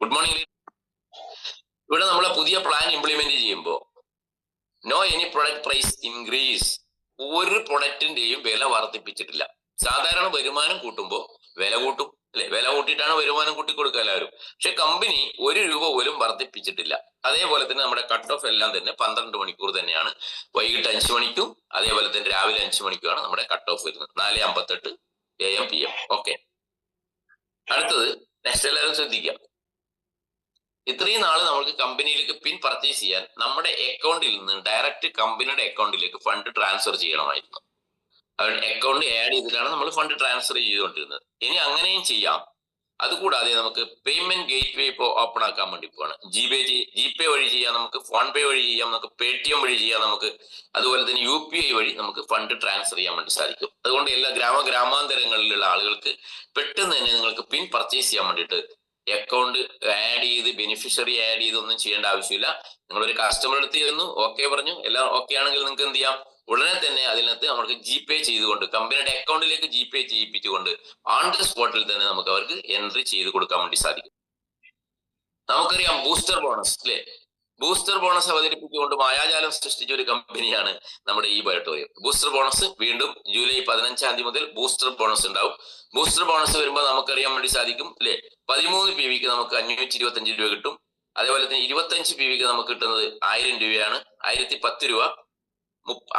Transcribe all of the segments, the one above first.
Good morning. ഇവിടെ നമ്മളെ പുതിയ പ്ലാൻ ഇംപ്ലിമെന്റ് ചെയ്യുമ്പോൾ no any product price increase, ഒരു പ്രൊഡക്റ്റിന്റെയും വില വർദ്ധിപ്പിച്ചിട്ടില്ല. സാധാരണ വരുമാനം കൂട്ടുമ്പോൾ വില കൂട്ടും അല്ലെ, വില കൂട്ടിയിട്ടാണ് വരുമാനം കൂട്ടി കൊടുക്കുക എല്ലാവരും. പക്ഷെ കമ്പനി ഒരു രൂപ പോലും വർദ്ധിപ്പിച്ചിട്ടില്ല. അതേപോലെ തന്നെ നമ്മുടെ കട്ട് ഓഫ് എല്ലാം തന്നെ 12 മണിക്കൂർ തന്നെയാണ്. വൈകിട്ട് 5 മണിക്കും അതേപോലെ തന്നെ രാവിലെ 5 മണിക്കുമാണ് നമ്മുടെ കട്ട് ഓഫ് വരുന്നത്. 4:58 AM PM. ഓക്കെ, അടുത്തത് നെക്സ്റ്റ് എല്ലാവരും ശ്രദ്ധിക്കാം. ഇത്രയും നാള് നമുക്ക് കമ്പനിയിലേക്ക് പിൻ പർച്ചേസ് ചെയ്യാൻ നമ്മുടെ അക്കൗണ്ടിൽ നിന്ന് ഡയറക്റ്റ് കമ്പനിയുടെ അക്കൗണ്ടിലേക്ക് ഫണ്ട് ട്രാൻസ്ഫർ ചെയ്യണമായിരുന്നു. അവരുടെ അക്കൗണ്ട് ആഡ് ചെയ്തിട്ടാണ് നമ്മൾ ഫണ്ട് ട്രാൻസ്ഫർ ചെയ്തുകൊണ്ടിരുന്നത്. ഇനി അങ്ങനെയും ചെയ്യാം. അതുകൂടാതെ നമുക്ക് പേയ്മെന്റ് ഗേറ്റ് വേ ഇപ്പോൾ ഓപ്പൺ ആക്കാൻ വേണ്ടി പോവാണ്. ജിപേ വഴി ചെയ്യാം, നമുക്ക് ഫോൺ പേ വഴി ചെയ്യാം, നമുക്ക് പേടിഎം വഴി ചെയ്യാം, നമുക്ക് അതുപോലെ തന്നെ UPI വഴി നമുക്ക് ഫണ്ട് ട്രാൻസ്ഫർ ചെയ്യാൻ വേണ്ടി സാധിക്കും. അതുകൊണ്ട് എല്ലാ ഗ്രാമാന്തരങ്ങളിലുള്ള ആളുകൾക്ക് പെട്ടെന്ന് തന്നെ നിങ്ങൾക്ക് പിൻ പർച്ചേസ് ചെയ്യാൻ വേണ്ടിയിട്ട് അക്കൗണ്ട് ആഡ് ചെയ്ത് ബെനിഫിഷ്യറി ആഡ് ചെയ്ത് ഒന്നും ചെയ്യേണ്ട ആവശ്യമില്ല. നിങ്ങളൊരു കസ്റ്റമർ അടുത്ത് ചെന്നു ഓക്കെ പറഞ്ഞു, എല്ലാം ഓക്കെ ആണെങ്കിൽ നിങ്ങൾക്ക് എന്ത് ചെയ്യാം, ഉടനെ തന്നെ അതിനകത്ത് നമുക്ക് ജിപേ ചെയ്തുകൊണ്ട് കമ്പനിയുടെ അക്കൗണ്ടിലേക്ക് ജിപേ ചെയ്യിപ്പിച്ചുകൊണ്ട് ഓൺ ദി സ്പോട്ടിൽ തന്നെ നമുക്ക് അവർക്ക് എൻട്രി ചെയ്ത് കൊടുക്കാൻ വേണ്ടി സാധിക്കും. നമുക്കറിയാം ബൂസ്റ്റർ ബോണസ് അല്ലെ, ബൂസ്റ്റർ ബോണസ് അവതരിപ്പിച്ചുകൊണ്ട് മായാജാലം സൃഷ്ടിച്ച ഒരു കമ്പനിയാണ് നമ്മുടെ ഈ ബയോട്ടോറിയം. ബൂസ്റ്റർ ബോണസ് വീണ്ടും ജൂലൈ 15-ാം തീയതി മുതൽ ബൂസ്റ്റർ ബോണസ് ഉണ്ടാവും. ബൂസ്റ്റർ ബോണസ് വരുമ്പോൾ നമുക്കറിയാൻ വേണ്ടി സാധിക്കും അല്ലെ, 13 PVക്ക് നമുക്ക് 525 രൂപ കിട്ടും. അതേപോലെ തന്നെ 25 PVക്ക് നമുക്ക് കിട്ടുന്നത് 1000 രൂപയാണ്, 1010 രൂപ.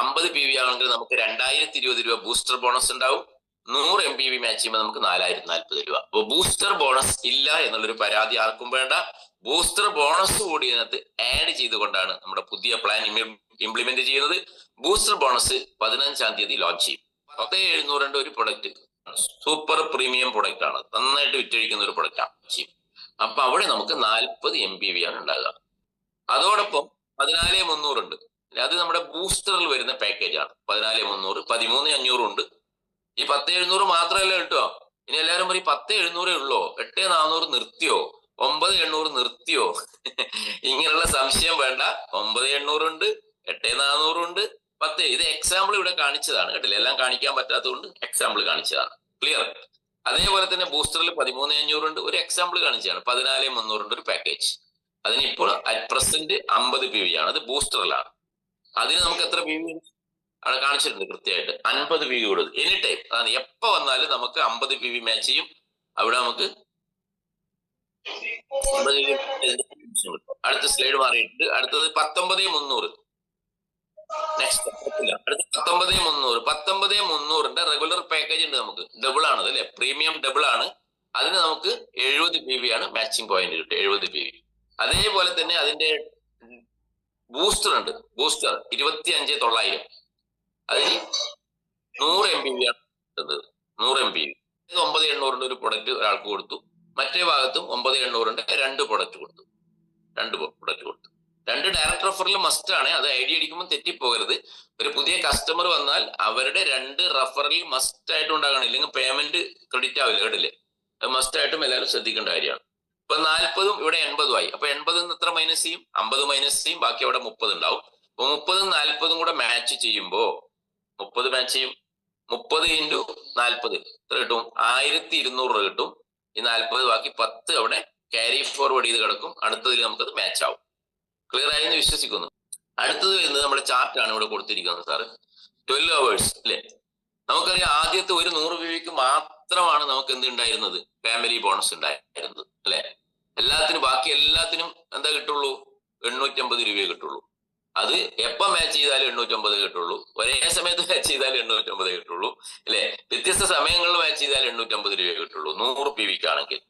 50 PV ആണെങ്കിൽ നമുക്ക് 2020 രൂപ ബൂസ്റ്റർ ബോണസ് ഉണ്ടാവും. 100 MPV മാച്ച് ചെയ്യുമ്പോൾ നമുക്ക് 4040 രൂപ. അപ്പൊ ബൂസ്റ്റർ ബോണസ് ഇല്ല എന്നുള്ളൊരു പരാതി ആർക്കും വേണ്ട. ബൂസ്റ്റർ ബോണസ് കൂടി ഇതിനകത്ത് ആഡ് ചെയ്തുകൊണ്ടാണ് നമ്മുടെ പുതിയ പ്ലാൻ ഇംപ്ലിമെന്റ് ചെയ്യുന്നത്. ബൂസ്റ്റർ ബോണസ് 15-ാം തീയതി ലോഞ്ച് ചെയ്യും. 10700 ഒരു പ്രൊഡക്റ്റ്, സൂപ്പർ പ്രീമിയം പ്രൊഡക്റ്റ് ആണ്, നന്നായിട്ട് വിറ്റഴിക്കുന്ന ഒരു പ്രൊഡക്റ്റ് ആണ്. അപ്പൊ അവിടെ നമുക്ക് 40 MPV ആണ് ഉണ്ടാകുക. അതോടൊപ്പം 14300 ഉണ്ട്. അത് നമ്മുടെ ബൂസ്റ്ററിൽ വരുന്ന പാക്കേജ് ആണ്. 14300, 13500 ഉണ്ട്. ഈ 10700 മാത്രമല്ല കിട്ടുക. ഇനി എല്ലാവരും പറയും 10700 ഉള്ളോ, 8400 നിർത്തിയോ, 9800 നിർത്തിയോ? ഇങ്ങനെയുള്ള സംശയം വേണ്ട. 9800 ഉണ്ട്, 8400 ഉണ്ട്, 10. ഇത് എക്സാമ്പിൾ ഇവിടെ കാണിച്ചതാണ് കേട്ടില്ല, എല്ലാം കാണിക്കാൻ പറ്റാത്തതുകൊണ്ട് എക്സാമ്പിൾ കാണിച്ചതാണ്. ക്ലിയർ? അതേപോലെ തന്നെ ബൂസ്റ്ററിൽ 13500 ഉണ്ട്, ഒരു എക്സാമ്പിൾ കാണിച്ചതാണ്. 14300 ഉണ്ട് ഒരു പാക്കേജ്. അതിനിപ്പോൾ അറ്റ് പ്രസന്റ് 50 PV ആണ്, അത് ബൂസ്റ്ററിലാണ്. അതിന് നമുക്ക് എത്ര PV അവിടെ കാണിച്ചിട്ടുണ്ട് കൃത്യമായിട്ട്, 50 PV കൊടുത്തു. എനി ടൈം അതാണ്, എപ്പോ വന്നാലും നമുക്ക് 50 PV മാച്ച് ചെയ്യും. അവിടെ നമുക്ക് അടുത്ത സ്ലൈഡ് മാറിയിട്ട് അടുത്തത് 19300. നെക്സ്റ്റ് അടുത്ത 19300. 19300ന്റെ റെഗുലർ പാക്കേജ് ഉണ്ട്, നമുക്ക് ഡബിൾ ആണ് അല്ലെ, പ്രീമിയം ഡബിൾ ആണ്. അതിന് നമുക്ക് 70 PV ആണ് മാച്ചിങ് പോയിന്റ് കിട്ടും, 70 PV. അതേപോലെ തന്നെ അതിന്റെ ബൂസ്റ്റർ ഉണ്ട്, ബൂസ്റ്റർ 25900. അതിന് 100 MPV ആണ് കിട്ടുന്നത്, 100 MPV. 9800 ഒരു പ്രൊഡക്റ്റ് ഒരാൾക്ക് കൊടുത്തു, മറ്റേ ഭാഗത്തും 9800 2 പ്രൊഡക്റ്റ് കൊടുത്തു, 2 പ്രൊഡക്റ്റ് കൊടുത്തു. 2 ഡയറക്ട് റെഫറൽ മസ്റ്റ് ആണ്. അത് ഐഡിയ അടിക്കുമ്പോൾ തെറ്റിപ്പോകരുത്. ഒരു പുതിയ കസ്റ്റമർ വന്നാൽ അവരുടെ 2 റെഫറൽ മസ്റ്റ് ആയിട്ട് ഉണ്ടാകണം, ഇല്ലെങ്കിൽ പേയ്മെന്റ് ക്രെഡിറ്റ് ആവില്ല കേട്ടില്ലേ. അത് മസ്റ്റ് ആയിട്ടും എല്ലാവരും ശ്രദ്ധിക്കേണ്ട കാര്യമാണ്. ഇപ്പൊ 40ഉം ഇവിടെ 80ഉം ആയി. അപ്പൊ 80 എത്ര മൈനസ് ചെയ്യും, 50 മൈനസ് ചെയ്യും, ബാക്കി അവിടെ 30 ഉണ്ടാവും. അപ്പൊ 30ഉം 40ഉം കൂടെ മാച്ച് ചെയ്യുമ്പോ 30 മാച്ച് ചെയ്യും. 30 × 40 എത്ര കിട്ടും, 1200 രൂപ കിട്ടും. ഈ 40 ബാക്കി 10 അവിടെ ക്യാരി ഫോർവേഡ് ചെയ്ത് കിടക്കും. അടുത്തതിൽ നമുക്കത് മാച്ച് ആവും. ക്ലിയർ ആയി എന്ന് വിശ്വസിക്കുന്നു. അടുത്തത് വരുന്നത് നമ്മുടെ ചാർട്ടാണ് ഇവിടെ കൊടുത്തിരിക്കുന്നത് സാറ്. 12 hours അല്ലെ. നമുക്കറിയാം ആദ്യത്തെ ഒരു 100 PVക്ക് മാത്രമാണ് നമുക്ക് എന്ത് ഉണ്ടായിരുന്നത്, ഫാമിലി ബോണസ് ഉണ്ടായിരുന്നത് അല്ലെ. എല്ലാത്തിനും ബാക്കി എല്ലാത്തിനും എന്താ കിട്ടുള്ളൂ, 850 രൂപയെ കിട്ടുള്ളൂ. അത് എപ്പോ മാച്ച് ചെയ്താലും 850 കിട്ടുള്ളൂ. ഒരേ സമയത്ത് മാച്ച് ചെയ്താലും 850 കിട്ടുള്ളൂ അല്ലെ. വ്യത്യസ്ത സമയങ്ങളിൽ മാച്ച് ചെയ്താലും 850 രൂപയെ കിട്ടുള്ളൂ. 100 PVക്ക് ആണെങ്കിൽ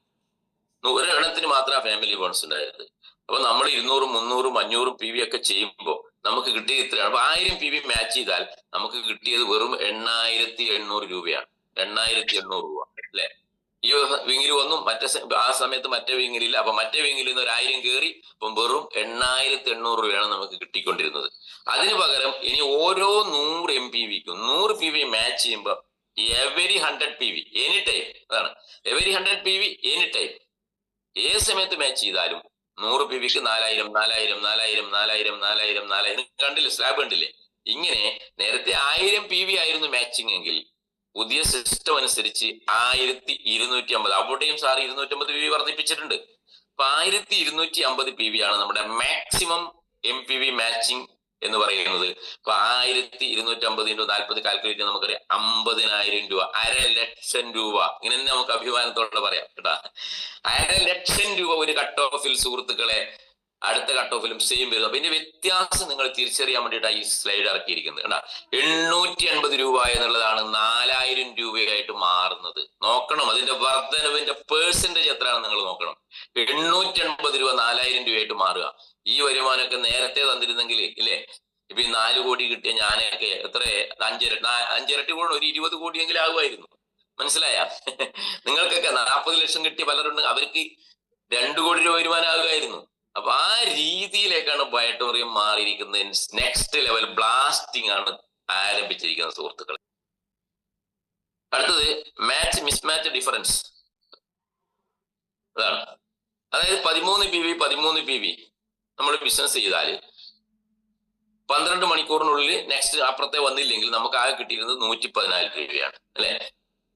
100 എണ്ണത്തിന് മാത്രമാണ് ഫാമിലി ബോണസ് ഉണ്ടായിരുന്നത്. അപ്പൊ നമ്മൾ 200, 300, 500 PV ഒക്കെ ചെയ്യുമ്പോൾ നമുക്ക് കിട്ടിയത് ഇത്രയാണ്. അപ്പൊ 1000 PV മാച്ച് ചെയ്താൽ നമുക്ക് കിട്ടിയത് വെറും 8800 രൂപയാണ്. 8800 രൂപ അല്ലെ. ഈ വിങ്ങിൽ ഒന്നും ആ സമയത്ത് മറ്റേ വിങ്ങിലില്ല. അപ്പൊ മറ്റേ വിങ്ങിൽ നിന്ന് 1000 കയറി, അപ്പം വെറും 8800 രൂപയാണ് നമുക്ക് കിട്ടിക്കൊണ്ടിരുന്നത്. അതിന് പകരം ഇനി ഓരോ 100 MPVക്കും 100 PV മാച്ച് ചെയ്യുമ്പോൾ എവരി 100 PV എനി ടൈം, അതാണ് എവരി 100 PV എനി ടൈം, ഏത് സമയത്ത് മാച്ച് ചെയ്താലും 100 PVക്ക് 4000, 4000, 4000, 4000, 4000, 4000. കണ്ടില്ലേ, സ്ലാബ് കണ്ടില്ലേ. ഇങ്ങനെ നേരത്തെ 1000 PV ആയിരുന്നു മാച്ചിങ് എങ്കിൽ പുതിയ സിസ്റ്റം അനുസരിച്ച് 1250. അവിടെയും സാർ 250 PV വർദ്ധിപ്പിച്ചിട്ടുണ്ട്. അപ്പൊ 1250 PV ആണ് നമ്മുടെ മാക്സിമം MPV മാച്ചിങ് എന്ന് പറയുന്നത്. അപ്പൊ 1250 × 40 കാൽക്കുലേറ്റ് നമുക്കറിയാം 50,000 രൂപ, 1,00,000 രൂപ. ഇങ്ങനെ തന്നെ നമുക്ക് അഭിമാനത്തോടെ പറയാം കേട്ടാ. 1,00,000 രൂപ ഒരു കട്ട് ഓഫിൽ സുഹൃത്തുക്കളെ അടുത്ത കട്ട് ഓഫിലും സെയിം വരുന്നു. അപ്പൊ ഇതിന്റെ വ്യത്യാസം നിങ്ങൾ തിരിച്ചറിയാൻ വേണ്ടിയിട്ടാണ് ഈ സ്ലൈഡ് ഇറക്കിയിരിക്കുന്നത് കേട്ടാ. 850 രൂപ എന്നുള്ളതാണ് 4,000 രൂപയായിട്ട് മാറുന്നത്. നോക്കണം അതിന്റെ വർധനവിന്റെ പേഴ്സൻറ്റേജ് എത്രയാണെന്ന് നിങ്ങൾ നോക്കണം. 850 രൂപ 4,000 രൂപയായിട്ട് മാറുക. ഈ വരുമാനമൊക്കെ നേരത്തെ തന്നിരുന്നെങ്കിൽ ഇല്ലേ, ഇപ്പൊ ഈ 4 കോടി കിട്ടിയ ഞാനൊക്കെ എത്ര 5 ഇരട്ടി കൂടെ ഒരു 20 കോടിയെങ്കിലും ആകുമായിരുന്നു. മനസ്സിലായ? നിങ്ങൾക്കൊക്കെ 40 ലക്ഷം കിട്ടിയ പലരുണ്ട്, അവർക്ക് 2 കോടി രൂപ വരുമാനം ആകുമായിരുന്നു. അപ്പൊ ആ രീതിയിലേക്കാണ് ബയോട്ടോറിയം മാറിയിരിക്കുന്നത്. നെക്സ്റ്റ് ലെവൽ ബ്ലാസ്റ്റിംഗ് ആണ് ആരംഭിച്ചിരിക്കുന്നത് സുഹൃത്തുക്കളെ. അടുത്തത് മാച്ച് മിസ്മാച്ച് ഡിഫറൻസ്. അതാണ്, അതായത് 13 PV നമ്മൾ ബിസിനസ് ചെയ്താൽ 12 മണിക്കൂറിനുള്ളിൽ നെക്സ്റ്റ് അപ്പുറത്തെ വന്നില്ലെങ്കിൽ നമുക്ക് ആകെ കിട്ടിയിരുന്നത് 114 രൂപയാണ് അല്ലെ.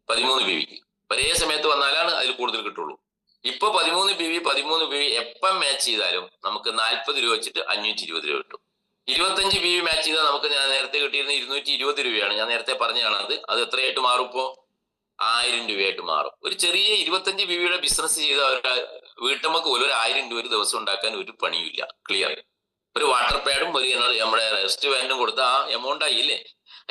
13 PVക്ക് ഒരേ സമയത്ത് വന്നാലാണ് അതിൽ കൂടുതൽ കിട്ടുള്ളൂ. ഇപ്പൊ 13 PV എപ്പം മാച്ച് ചെയ്താലും നമുക്ക് 40 രൂപ വെച്ചിട്ട് 520 രൂപ കിട്ടും. 25 PV മാച്ച് ചെയ്താൽ നമുക്ക് ഞാൻ നേരത്തെ കിട്ടിയിരുന്ന 220 രൂപയാണ്. ഞാൻ നേരത്തെ പറഞ്ഞതാണ് അത് എത്രയായിട്ട് മാറും? ഇപ്പോ 1000 രൂപയായിട്ട് മാറും. ഒരു ചെറിയ 25 PVയുടെ ബിസിനസ് ചെയ്ത വീട്ടമ്മക്ക് പോലും ഒരു 1000 രൂപ ഒരു ദിവസം ഉണ്ടാക്കാൻ ഒരു പണിയുമില്ല. ക്ലിയർ. ഒരു വാട്ടർ പാഡും ഒരു നമ്മുടെ റെസ്റ്റോറന്റും കൊടുത്ത ആ എമൗണ്ട് ആയില്ലേ.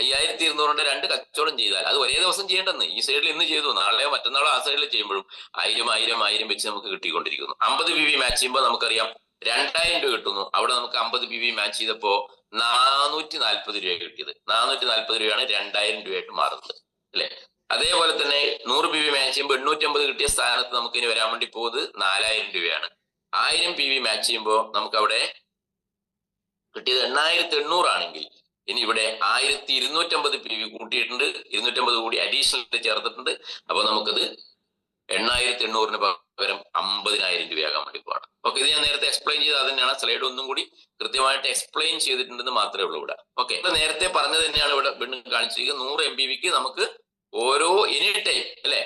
5200 2 കച്ചവടം ചെയ്താൽ അത് ഒരേ ദിവസം ചെയ്യേണ്ടെന്ന്. ഈ സൈഡിൽ ഇന്ന് ചെയ്തു, നാളെയോ മറ്റന്നാളോ ആ സൈഡിൽ ചെയ്യുമ്പോഴും 1000 വെച്ച് നമുക്ക് കിട്ടിക്കൊണ്ടിരിക്കുന്നു. 50 PV മാച്ച് ചെയ്യുമ്പോൾ നമുക്കറിയാം 2000 രൂപ കിട്ടുന്നു. അവിടെ നമുക്ക് 50 PV മാച്ച് ചെയ്തപ്പോ 440 രൂപ കിട്ടിയത്. 440 രൂപയാണ് 2000 രൂപയായിട്ട് മാറുന്നത് അല്ലെ. അതേപോലെ തന്നെ 100 PV മാച്ച് ചെയ്യുമ്പോൾ 850 കിട്ടിയ സ്ഥാനത്ത് നമുക്ക് ഇനി വരാൻ വേണ്ടി പോകുന്നത് 4000 രൂപയാണ്. 1000 PV മാച്ച് ചെയ്യുമ്പോൾ നമുക്ക് അവിടെ കിട്ടിയത് 8800 ആണെങ്കിൽ ഇനി ഇവിടെ 1250 PV കൂട്ടിയിട്ടുണ്ട്. 250 കൂടി അഡീഷണൽ ചേർത്തിട്ടുണ്ട്. അപ്പൊ നമുക്കത് 8800 പകരം 50,000 രൂപയാകാൻ വേണ്ടി പോകണം. ഓക്കെ, ഇത് ഞാൻ നേരത്തെ എക്സ്പ്ലെയിൻ ചെയ്ത് അത് തന്നെയാണ്. സ്ലൈഡ് ഒന്നും കൂടി കൃത്യമായിട്ട് എക്സ്പ്ലെയിൻ ചെയ്തിട്ടുണ്ടെന്ന് മാത്രമേ ഉള്ളൂ ഇവിടെ. ഓക്കെ, നേരത്തെ പറഞ്ഞത് തന്നെയാണ് ഇവിടെ വീണ്ടും കാണിച്ചിരിക്കുന്നത്. 100 MPVക്ക് നമുക്ക് ഓരോ എനി ടൈം അല്ലെ,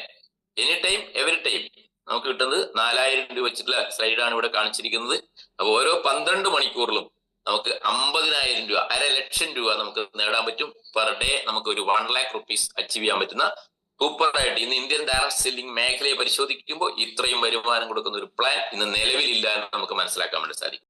എനി ടൈം എവറി ടൈം നമുക്ക് കിട്ടുന്നത് 4000 രൂപ വെച്ചിട്ടുള്ള സ്ലൈഡാണ് ഇവിടെ കാണിച്ചിരിക്കുന്നത്. അപ്പൊ ഓരോ 12 മണിക്കൂറിലും നമുക്ക് 50,000 രൂപ, 1,00,000 രൂപ നമുക്ക് നേടാൻ പറ്റും. പെർ ഡേ നമുക്ക് ഒരു 1 lakh rupees അച്ചീവ് ചെയ്യാൻ പറ്റുന്ന സൂപ്പറായിട്ട് ഇന്ന് ഇന്ത്യൻ ഡയറക്ട് സെല്ലിംഗ് മേഖലയെ പരിശോധിക്കുമ്പോൾ ഇത്രയും വരുമാനം കൊടുക്കുന്ന ഒരു പ്ലാൻ ഇന്ന് നിലവിലില്ല എന്ന് നമുക്ക് മനസ്സിലാക്കാൻ വേണ്ടി സാധിക്കും.